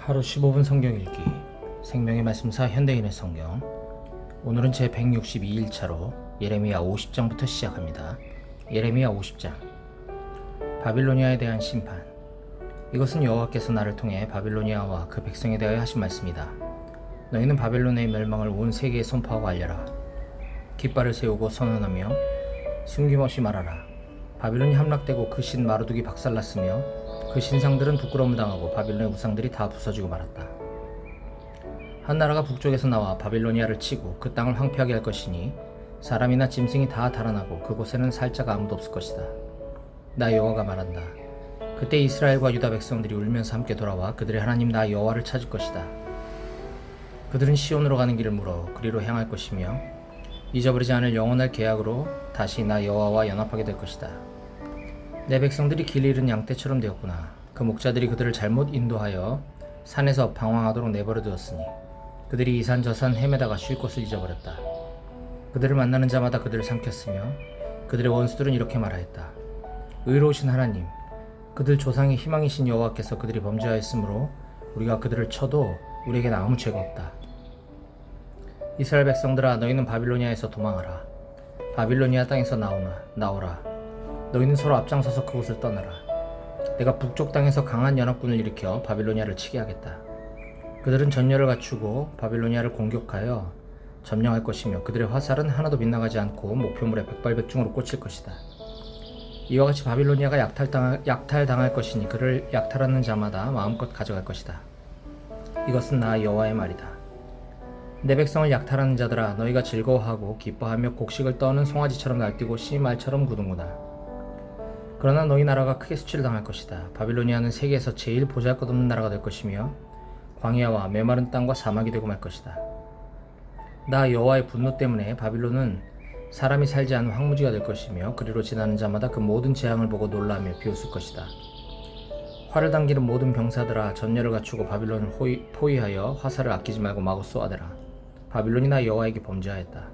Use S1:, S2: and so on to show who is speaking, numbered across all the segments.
S1: 하루 15분 성경 읽기 생명의 말씀사 현대인의 성경. 오늘은 제 162일차로 예레미야 50장부터 시작합니다. 예레미야 50장. 바빌로니아에 대한 심판. 이것은 여호와께서 나를 통해 바빌로니아와 그 백성에 대하여 하신 말씀이다. 너희는 바빌론의 멸망을 온 세계에 선포하고 알려라. 깃발을 세우고 선언하며 숨김없이 말하라. 바빌론이 함락되고 그 신 마르둑이 박살났으며 그 신상들은 부끄러움을 당하고 바빌론의 우상들이 다 부서지고 말았다. 한 나라가 북쪽에서 나와 바빌로니아를 치고 그 땅을 황폐하게 할 것이니 사람이나 짐승이 다 달아나고 그곳에는 살 자가 아무도 없을 것이다. 나 여호와가 말한다. 그때 이스라엘과 유다 백성들이 울면서 함께 돌아와 그들의 하나님 나 여호와를 찾을 것이다. 그들은 시온으로 가는 길을 물어 그리로 향할 것이며 잊어버리지 않을 영원할 계약으로 다시 나 여호와와 연합하게 될 것이다. 내 백성들이 길 잃은 양떼처럼 되었구나. 그 목자들이 그들을 잘못 인도하여 산에서 방황하도록 내버려 두었으니 그들이 이 산 저 산 헤매다가 쉴 곳을 잊어버렸다. 그들을 만나는 자마다 그들을 삼켰으며 그들의 원수들은 이렇게 말하였다. 의로우신 하나님, 그들 조상의 희망이신 여호와께서 그들이 범죄하였으므로 우리가 그들을 쳐도 우리에겐 아무 죄가 없다. 이스라엘 백성들아, 너희는 바빌로니아에서 도망하라. 바빌로니아 땅에서 나오라. 너희는 서로 앞장서서 그곳을 떠나라. 내가 북쪽 땅에서 강한 연합군을 일으켜 바빌로니아를 치게 하겠다. 그들은 전열을 갖추고 바빌로니아를 공격하여 점령할 것이며 그들의 화살은 하나도 빗나가지 않고 목표물에 백발백중으로 꽂힐 것이다. 이와 같이 바빌로니아가 약탈당할 것이니 그를 약탈하는 자마다 마음껏 가져갈 것이다. 이것은 나 여호와의 말이다. 내 백성을 약탈하는 자들아, 너희가 즐거워하고 기뻐하며 곡식을 떠는 송아지처럼 날뛰고 씨말처럼 굳은구나. 그러나 너희 나라가 크게 수치를 것이다. 바빌로니아는 세계에서 제일 보잘것없는 나라가 될 것이며 광야와 메마른 땅과 사막이 되고 말 것이다. 나 여호와의 분노 때문에 바빌론은 사람이 살지 않은 황무지가 될 것이며 그리로 지나는 자마다 그 모든 재앙을 보고 놀라며 비웃을 것이다. 활을 당기는 모든 병사들아, 전열을 갖추고 바빌론을 포위하여 화살을 아끼지 말고 마구 쏘아대라. 바빌론이 나 여호와에게 범죄하였다.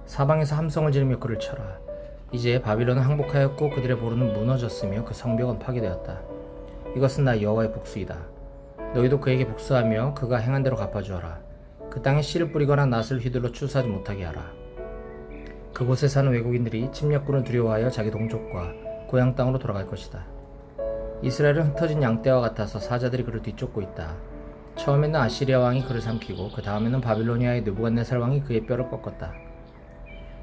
S1: 사방에서 함성을 지르며 그를 쳐라. 이제 바빌론은 항복하였고 그들의 보루는 무너졌으며 그 성벽은 파괴되었다. 이것은 나 여호와의 복수이다. 너희도 그에게 복수하며 그가 행한 대로 갚아주어라. 그 땅에 씨를 뿌리거나 낫을 휘둘러 추수하지 못하게 하라. 그곳에 사는 외국인들이 침략군을 두려워하여 자기 동족과 고향 땅으로 돌아갈 것이다. 이스라엘은 흩어진 양떼와 같아서 사자들이 그를 뒤쫓고 있다. 처음에는 아시리아 왕이 그를 삼키고 그 다음에는 바빌로니아의 느부갓네살 왕이 그의 뼈를 꺾었다.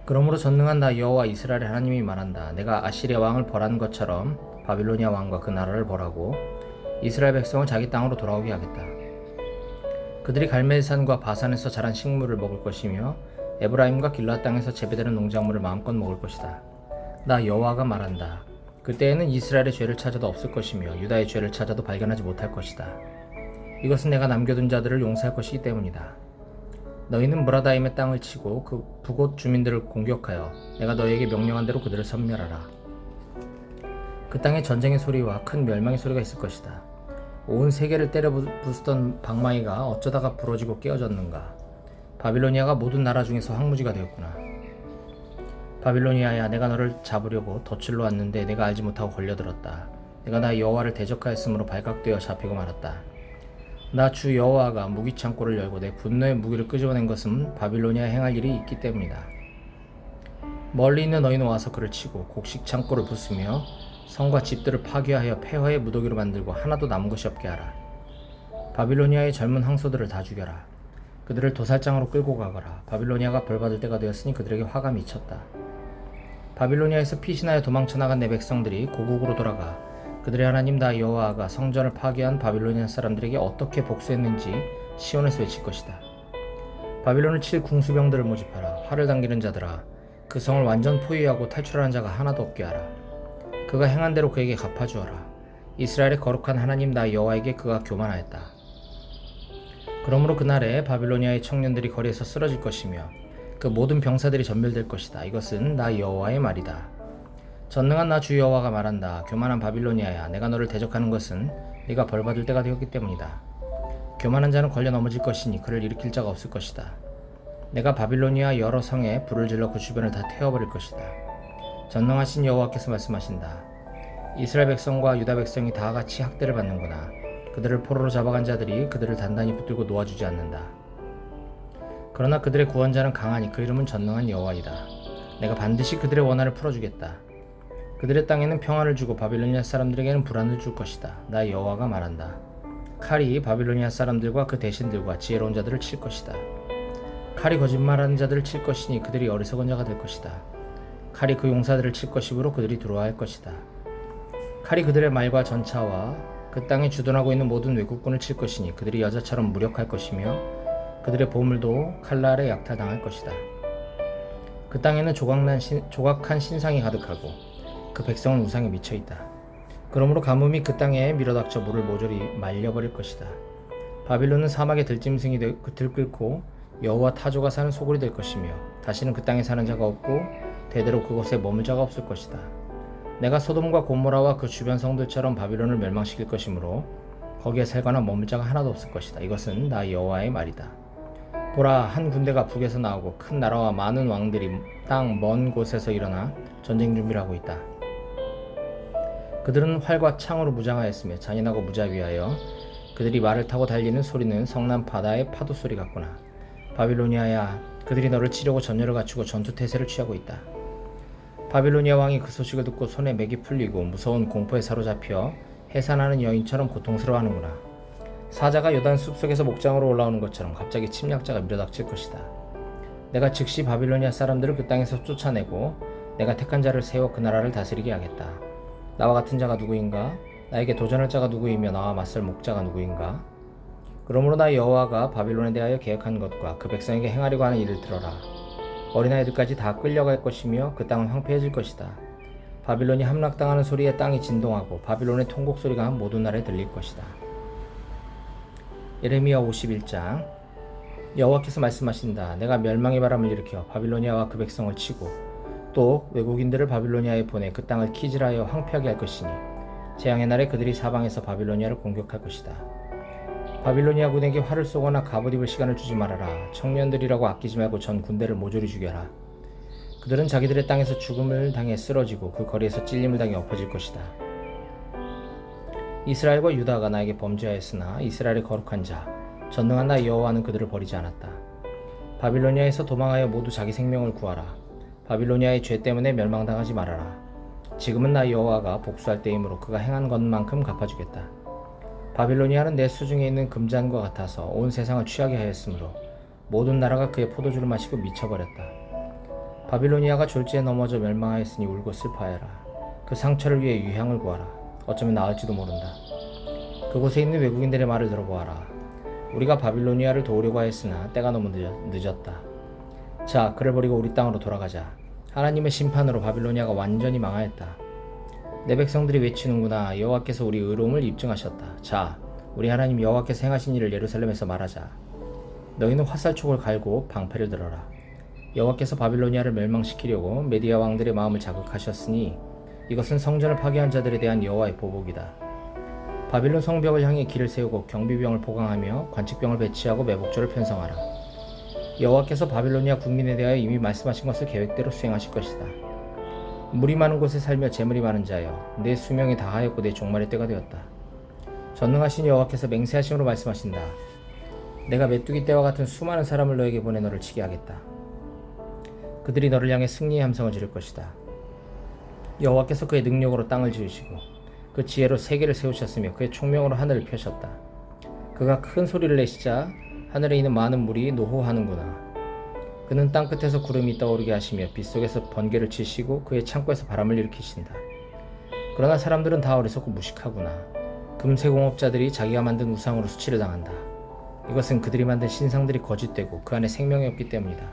S1: 그러므로 전능한 나 여호와 이스라엘의 하나님이 말한다. 내가 아시리아 왕을 벌한 것처럼 바빌로니아 왕과 그 나라를 벌하고 이스라엘 백성을 자기 땅으로 돌아오게 하겠다. 그들이 갈멜산과 바산에서 자란 식물을 먹을 것이며 에브라임과 길라 땅에서 재배되는 농작물을 마음껏 먹을 것이다. 나 여호와가 말한다. 그때에는 이스라엘의 죄를 찾아도 없을 것이며 유다의 죄를 찾아도 발견하지 못할 것이다. 이것은 내가 남겨둔 자들을 용서할 것이기 때문이다. 너희는 무라다임의 땅을 치고 그 북곳 주민들을 공격하여 내가 너희에게 명령한 대로 그들을 섬멸하라. 그 땅에 전쟁의 소리와 큰 멸망의 소리가 있을 것이다. 온 세계를 때려 부수던 방망이가 어쩌다가 부러지고 깨어졌는가. 바빌로니아가 모든 나라 중에서 황무지가 되었구나. 바빌로니아야, 내가 너를 잡으려고 덫을로 왔는데 내가 알지 못하고 걸려들었다. 내가 나 여호와를 대적하였으므로 발각되어 잡히고 말았다. 나 주 여호와가 무기 창고를 열고 내 분노의 무기를 끄집어낸 것은 바빌로니아에 행할 일이 있기 때문이다. 멀리 있는 너희는 와서 그를 치고 곡식 창고를 부수며 성과 집들을 파괴하여 폐허의 무더기로 만들고 하나도 남은 것이 없게 하라. 바빌로니아의 젊은 황소들을 다 죽여라. 그들을 도살장으로 끌고 가거라. 바빌로니아가 벌받을 때가 되었으니 그들에게 화가 미쳤다. 바빌로니아에서 피신하여 도망쳐 나간 내 백성들이 고국으로 돌아가 그들의 하나님 나 여호와가 성전을 파괴한 바빌로니아 사람들에게 어떻게 복수했는지 시온에서 외칠 것이다. 바빌론을 칠 궁수병들을 모집하라. 활을 당기는 자들아, 그 성을 완전 포위하고 탈출하는 자가 하나도 없게 하라. 그가 행한 대로 그에게 갚아주어라. 이스라엘의 거룩한 하나님 나 여호와에게 그가 교만하였다. 그러므로 그날에 바빌로니아의 청년들이 거리에서 쓰러질 것이며 그 모든 병사들이 전멸될 것이다. 이것은 나 여호와의 말이다. 전능한 나 주 여호와가 말한다. 교만한 바빌로니아야, 내가 너를 대적하는 것은 네가 벌받을 때가 되었기 때문이다. 교만한 자는 걸려 넘어질 것이니 그를 일으킬 자가 없을 것이다. 내가 바빌로니아 여러 성에 불을 질러 그 주변을 다 태워버릴 것이다. 전능하신 여호와께서 말씀하신다. 이스라엘 백성과 유다 백성이 다 같이 학대를 받는구나. 그들을 포로로 잡아간 자들이 그들을 단단히 붙들고 놓아주지 않는다. 그러나 그들의 구원자는 강하니 그 이름은 전능한 여호와이다. 내가 반드시 그들의 원한을 풀어주겠다. 그들의 땅에는 평안을 주고 바빌로니아 사람들에게는 불안을 줄 것이다. 나 여호와가 말한다. 칼이 바빌로니아 사람들과 그 대신들과 지혜로운 자들을 칠 것이다. 칼이 거짓말하는 자들을 칠 것이니 그들이 어리석은 자가 될 것이다. 칼이 그 용사들을 칠 것이므로 그들이 두려워할 것이다. 칼이 그들의 말과 전차와 그 땅에 주둔하고 있는 모든 외국군을 칠 것이니 그들이 여자처럼 무력할 것이며 그들의 보물도 칼날에 약탈당할 것이다. 그 땅에는 조각한 신상이 가득하고 그 백성은 우상에 미쳐 있다. 그러므로 가뭄이 그 땅에 밀어닥쳐 물을 모조리 말려버릴 것이다. 바빌론은 사막의 들짐승이 들끓고 여호와 타조가 사는 소굴이 될 것이며 다시는 그 땅에 사는 자가 없고 대대로 그곳에 머물 자가 없을 것이다. 내가 소돔과 고모라와 그 주변 성들처럼 바빌론을 멸망시킬 것이므로 거기에 살거나 머물 자가 하나도 없을 것이다. 이것은 나 여호와의 말이다. 보라, 한 군대가 북에서 나오고 큰 나라와 많은 왕들이 땅 먼 곳에서 일어나 전쟁 준비를 하고 있다. 그들은 활과 창으로 무장하였으며 잔인하고 무자비하여 그들이 말을 타고 달리는 소리는 성난 바다의 파도 소리 같구나. 바빌로니아야, 그들이 너를 치려고 전열을 갖추고 전투태세를 취하고 있다. 바빌로니아 왕이 그 소식을 듣고 손에 맥이 풀리고 무서운 공포에 사로잡혀 해산하는 여인처럼 고통스러워하는구나. 사자가 요단 숲속에서 목장으로 올라오는 것처럼 갑자기 침략자가 밀어닥칠 것이다. 내가 즉시 바빌로니아 사람들을 그 땅에서 쫓아내고 내가 택한 자를 세워 그 나라를 다스리게 하겠다. 나와 같은 자가 누구인가? 나에게 도전할 자가 누구이며 나와 맞설 목자가 누구인가? 그러므로 나 여호와가 바빌론에 대하여 계획한 것과 그 백성에게 행하려고 하는 일을 들어라. 어린아이들까지 다 끌려갈 것이며 그 땅은 황폐해질 것이다. 바빌론이 함락당하는 소리에 땅이 진동하고 바빌론의 통곡 소리가 모든 나라에 들릴 것이다. 예레미야 51장. 여호와께서 말씀하신다. 내가 멸망의 바람을 일으켜 바빌로니아와 그 백성을 치고 또 외국인들을 바빌로니아에 보내 그 땅을 키질하여 황폐하게 할 것이니 재앙의 날에 그들이 사방에서 바빌로니아를 공격할 것이다. 바빌로니아 군에게 활을 쏘거나 갑옷 입을 시간을 주지 말아라. 청년들이라고 아끼지 말고 전 군대를 모조리 죽여라. 그들은 자기들의 땅에서 죽음을 당해 쓰러지고 그 거리에서 찔림을 당해 엎어질 것이다. 이스라엘과 유다가 나에게 범죄하였으나 이스라엘의 거룩한 자 전능한 나 여호와는 그들을 버리지 않았다. 바빌로니아에서 도망하여 모두 자기 생명을 구하라. 바빌로니아의 죄 때문에 멸망당하지 말아라. 지금은 나 여호와가 복수할 때이므로 그가 행한 것만큼 갚아주겠다. 바빌로니아는 내 수중에 있는 금잔과 같아서 온 세상을 취하게 하였으므로 모든 나라가 그의 포도주를 마시고 미쳐버렸다. 바빌로니아가 졸지에 넘어져 멸망하였으니 울고 슬퍼하여라. 그 상처를 위해 유향을 구하라. 어쩌면 나을지도 모른다. 그곳에 있는 외국인들의 말을 들어보아라. 우리가 바빌로니아를 도우려고 하였으나 때가 너무 늦었다. 자, 그를 버리고 우리 땅으로 돌아가자. 하나님의 심판으로 바빌로니아가 완전히 망하였다. 내 백성들이 외치는구나. 여호와께서 우리 의로움을 입증하셨다. 자, 우리 하나님 여호와께서 행하신 일을 예루살렘에서 말하자. 너희는 화살촉을 갈고 방패를 들어라. 여호와께서 바빌로니아를 멸망시키려고 메디아 왕들의 마음을 자극하셨으니 이것은 성전을 파괴한 자들에 대한 여호와의 보복이다. 바빌론 성벽을 향해 길을 세우고 경비병을 보강하며 관측병을 배치하고 매복조를 편성하라. 여호와께서 바빌로니아 국민에 대하여 이미 말씀하신 것을 계획대로 수행하실 것이다. 물이 많은 곳에 살며 재물이 많은 자여, 내 수명이 다하였고 내 종말의 때가 되었다. 전능하신 여호와께서 맹세하심으로 말씀하신다. 내가 메뚜기 떼와 같은 수많은 사람을 너에게 보내 너를 치게 하겠다. 그들이 너를 향해 승리의 함성을 지를 것이다. 여호와께서 그의 능력으로 땅을 지으시고 그 지혜로 세계를 세우셨으며 그의 총명으로 하늘을 펴셨다. 그가 큰 소리를 내시자 하늘에 있는 많은 물이 노호하는구나. 그는 땅끝에서 구름이 떠오르게 하시며 빗속에서 번개를 치시고 그의 창고에서 바람을 일으키신다. 그러나 사람들은 다 어리석고 무식하구나. 금세공업자들이 자기가 만든 우상으로 수치를 당한다. 이것은 그들이 만든 신상들이 거짓되고 그 안에 생명이 없기 때문이다.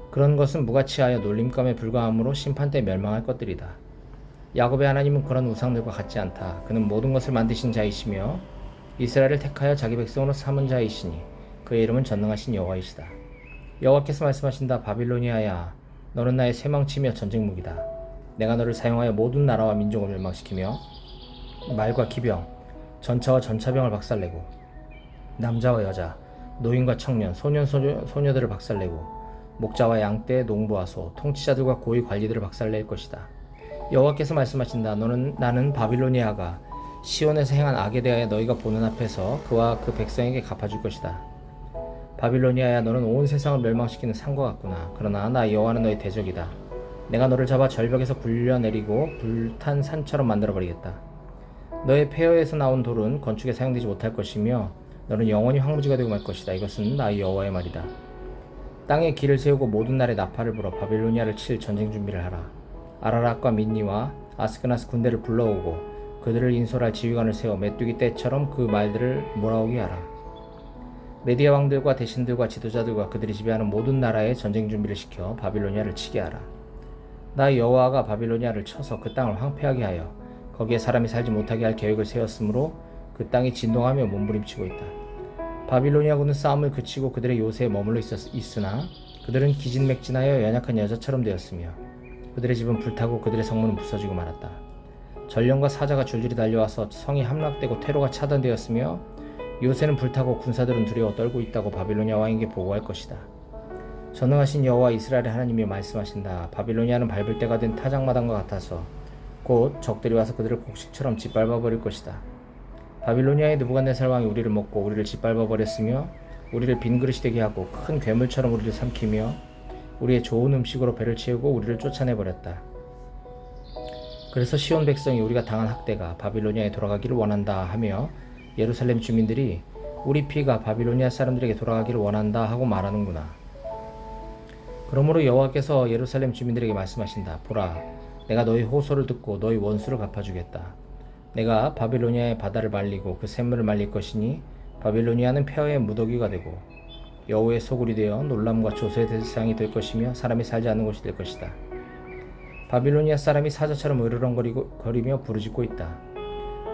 S1: 그런 것은 무가치하여 놀림감에 불과하므로 심판 때 멸망할 것들이다. 야곱의 하나님은 그런 우상들과 같지 않다. 그는 모든 것을 만드신 자이시며 이스라엘을 택하여 자기 백성으로 삼은 자이시니 그의 이름은 전능하신 여호와이시다. 여호와께서 말씀하신다. 바빌로니아야, 너는 나의 쇠망치며 전쟁 무기다. 내가 너를 사용하여 모든 나라와 민족을 멸망시키며 말과 기병, 전차와 전차병을 박살내고 남자와 여자, 노인과 청년, 소녀들을 박살내고 목자와 양떼, 농부와 소, 통치자들과 고위 관리들을 박살낼 것이다. 여호와께서 말씀하신다. 나는 바빌로니아가 시온에서 행한 악에 대하여 너희가 보는 앞에서 그와 그 백성에게 갚아줄 것이다. 바빌로니아야, 너는 온 세상을 멸망시키는 산과 같구나. 그러나 나 여호와는 너희 대적이다. 내가 너를 잡아 절벽에서 굴려내리고 불탄 산처럼 만들어버리겠다. 너의 폐허에서 나온 돌은 건축에 사용되지 못할 것이며 너는 영원히 황무지가 되고 말 것이다. 이것은 나 여호와의 말이다. 땅에 길을 세우고 모든 날에 나팔을 불어 바빌로니아를 칠 전쟁 준비를 하라. 아라락과 민니와 아스크나스 군대를 불러오고 그들을 인솔할 지휘관을 세워 메뚜기 떼처럼 그 말들을 몰아오게 하라. 메디아 왕들과 대신들과 지도자들과 그들이 지배하는 모든 나라에 전쟁 준비를 시켜 바빌로니아를 치게 하라. 나 여호와가 바빌로니아를 쳐서 그 땅을 황폐하게 하여 거기에 사람이 살지 못하게 할 계획을 세웠으므로 그 땅이 진동하며 몸부림치고 있다. 바빌로니아군은 싸움을 그치고 그들의 요새에 머물러 있으나 그들은 기진맥진하여 연약한 여자처럼 되었으며 그들의 집은 불타고 그들의 성문은 부서지고 말았다. 전령과 사자가 줄줄이 달려와서 성이 함락되고 퇴로가 차단되었으며 요새는 불타고 군사들은 두려워 떨고 있다고 바빌로니아 왕에게 보고할 것이다. 전능하신 여호와 이스라엘의 하나님이 말씀하신다. 바빌로니아는 밟을 때가 된 타작마당과 같아서 곧 적들이 와서 그들을 곡식처럼 짓밟아 버릴 것이다. 바빌로니아의 느부갓네살 왕이 우리를 먹고 우리를 짓밟아 버렸으며 우리를 빈 그릇이 되게 하고 큰 괴물처럼 우리를 삼키며 우리의 좋은 음식으로 배를 채우고 우리를 쫓아내 버렸다. 그래서 시온 백성이 우리가 당한 학대가 바빌로니아에 돌아가기를 원한다 하며 예루살렘 주민들이 우리 피가 바빌로니아 사람들에게 돌아가기를 원한다 하고 말하는구나. 그러므로 여호와께서 예루살렘 주민들에게 말씀하신다. 보라, 내가 너희 호소를 듣고 너희 원수를 갚아주겠다. 내가 바빌로니아의 바다를 말리고 그 샘물을 말릴 것이니 바빌로니아는 폐허의 무더기가 되고 여호의 소굴이 되어 놀람과 조소의 대상이 될 것이며 사람이 살지 않는 곳이 될 것이다. 바빌로니아 사람이 사자처럼 으르렁거리며 부르짖고 있다.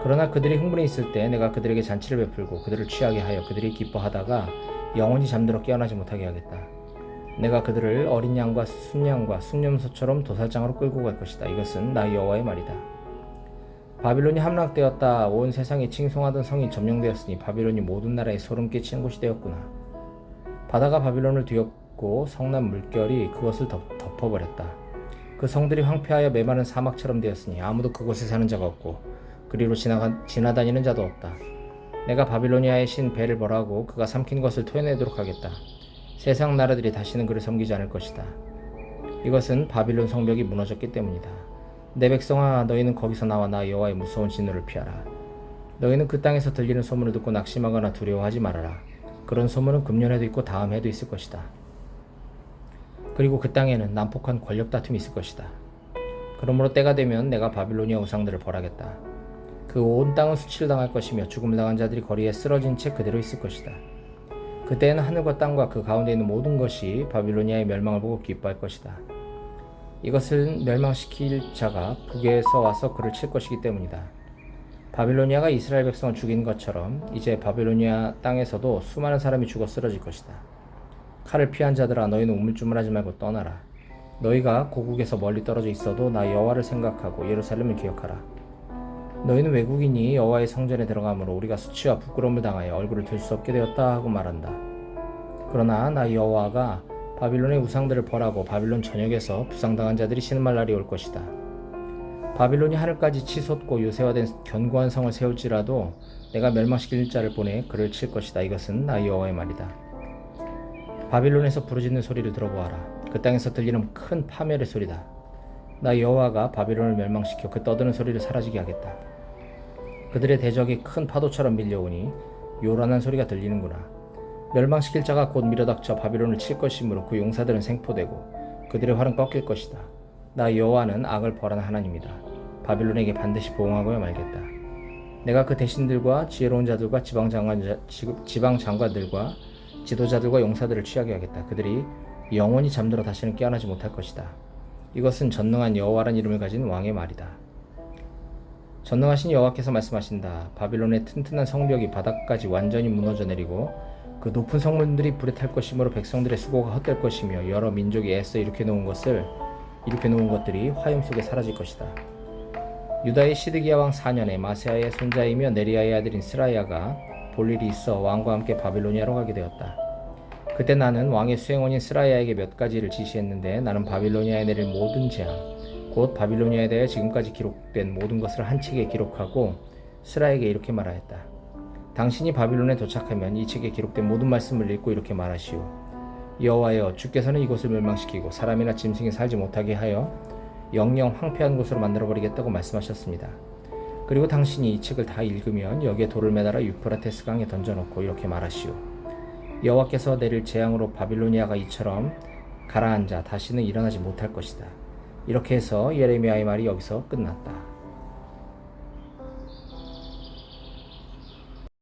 S1: 그러나 그들이 흥분해 있을 때 내가 그들에게 잔치를 베풀고 그들을 취하게 하여 그들이 기뻐하다가 영원히 잠들어 깨어나지 못하게 하겠다. 내가 그들을 어린 양과 순양과 순념소처럼 도살장으로 끌고 갈 것이다. 이것은 나 여호와의 말이다. 바빌론이 함락되었다. 온 세상이 칭송하던 성이 점령되었으니 바빌론이 모든 나라에 소름 끼치는 곳이 되었구나. 바다가 바빌론을 뒤엎고 성난 물결이 그것을 덮어버렸다. 그 성들이 황폐하여 메마른 사막처럼 되었으니 아무도 그곳에 사는 자가 없고 그리로 지나다니는 자도 없다. 내가 바빌로니아의 신 벨을 벌하고 그가 삼킨 것을 토해내도록 하겠다. 세상 나라들이 다시는 그를 섬기지 않을 것이다. 이것은 바빌론 성벽이 무너졌기 때문이다. 내 백성아, 너희는 거기서 나와 나 여호와의 무서운 진노를 피하라. 너희는 그 땅에서 들리는 소문을 듣고 낙심하거나 두려워하지 말아라. 그런 소문은 금년에도 있고 다음 해도 있을 것이다. 그리고 그 땅에는 난폭한 권력 다툼이 있을 것이다. 그러므로 때가 되면 내가 바빌로니아 우상들을 벌하겠다. 그 온 땅은 수치를 당할 것이며 죽음을 당한 자들이 거리에 쓰러진 채 그대로 있을 것이다. 그때에는 하늘과 땅과 그 가운데 있는 모든 것이 바빌로니아의 멸망을 보고 기뻐할 것이다. 이것을 멸망시킬 자가 북에서 와서 그를 칠 것이기 때문이다. 바빌로니아가 이스라엘 백성을 죽인 것처럼 이제 바빌로니아 땅에서도 수많은 사람이 죽어 쓰러질 것이다. 칼을 피한 자들아, 너희는 우물쭈물하지 말고 떠나라. 너희가 고국에서 멀리 떨어져 있어도 나 여호와를 생각하고 예루살렘을 기억하라. 너희는 외국인이 여호와의 성전에 들어가므로 우리가 수치와 부끄러움을 당하여 얼굴을 들 수 없게 되었다 하고 말한다. 그러나 나 여호와가 바빌론의 우상들을 벌하고 바빌론 전역에서 부상당한 자들이 신음할 날이 올 것이다. 바빌론이 하늘까지 치솟고 요새화된 견고한 성을 세울지라도 내가 멸망시킬 자를 보내 그를 칠 것이다. 이것은 나 여호와의 말이다. 바빌론에서 부르짖는 소리를 들어보아라. 그 땅에서 들리는 큰 파멸의 소리다. 나 여호와가 바빌론을 멸망시켜 그 떠드는 소리를 사라지게 하겠다. 그들의 대적이 큰 파도처럼 밀려오니 요란한 소리가 들리는구나. 멸망시킬 자가 곧 밀어닥쳐 바빌론을 칠 것이므로 그 용사들은 생포되고 그들의 활은 꺾일 것이다. 나 여호와는 악을 벌하는 하나님이다. 바빌론에게 반드시 보응하고야 말겠다. 내가 그 대신들과 지혜로운 자들과 지방 장관들과 지도자들과 용사들을 취하게 하겠다. 그들이 영원히 잠들어 다시는 깨어나지 못할 것이다. 이것은 전능한 여호와란 이름을 가진 왕의 말이다. 전능하신 여호와께서 말씀하신다. 바빌론의 튼튼한 성벽이 바닥까지 완전히 무너져 내리고 그 높은 성문들이 불에 탈 것이므로 백성들의 수고가 헛될 것이며 여러 민족이 애써 일으켜 놓은 것들이 화염 속에 사라질 것이다. 유다의 시드기야 왕 4년에 마세아의 손자이며 네리야의 아들인 스라야가 볼 일이 있어 왕과 함께 바빌로니아로 가게 되었다. 그때 나는 왕의 수행원인 스라야에게 몇 가지를 지시했는데 나는 바빌로니아에 내릴 모든 재앙 곧 바빌로니아에 대해 지금까지 기록된 모든 것을 한 책에 기록하고 스라에게 이렇게 말하였다. 당신이 바빌론에 도착하면 이 책에 기록된 모든 말씀을 읽고 이렇게 말하시오. 여호와여, 주께서는 이곳을 멸망시키고 사람이나 짐승이 살지 못하게 하여 영영 황폐한 곳으로 만들어버리겠다고 말씀하셨습니다. 그리고 당신이 이 책을 다 읽으면 여기에 돌을 매달아 유프라테스 강에 던져놓고 이렇게 말하시오. 여호와께서 내릴 재앙으로 바빌로니아가 이처럼 가라앉아 다시는 일어나지 못할 것이다. 이렇게 해서 예레미야의 말이 여기서 끝났다.